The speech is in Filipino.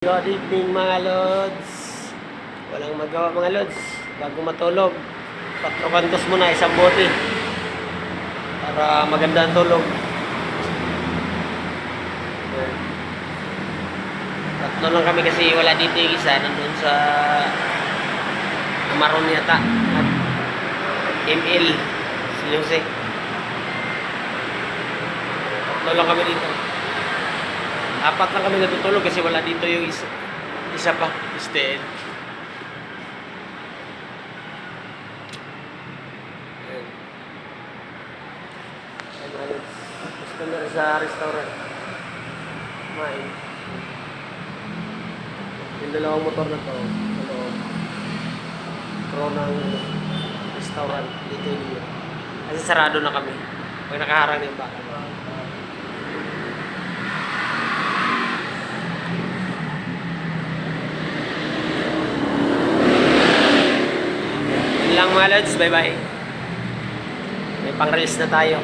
Good evening mga lods. Walang magawa mga lods. Bago matulog, 4 kantos muna, isang bote. Para maganda ang tulog. Tatlo lang kami kasi wala dito yung isa. Nandun sa Amaron yata. At ML. Si Jose. Tatlo lang kami dito. 4 lang kami natutulog kasi wala dito yung isa pa. Instead. Ayan. Ayan. Customer sa restaurant. Kumain. Yung dalawang motor na to. Sa loob. Pro ng restaurant. Dito yun. Kasi sarado na kami. Pag nakaharang na yung baka. Lang mga lods, bye bye. May pang-reels na tayo.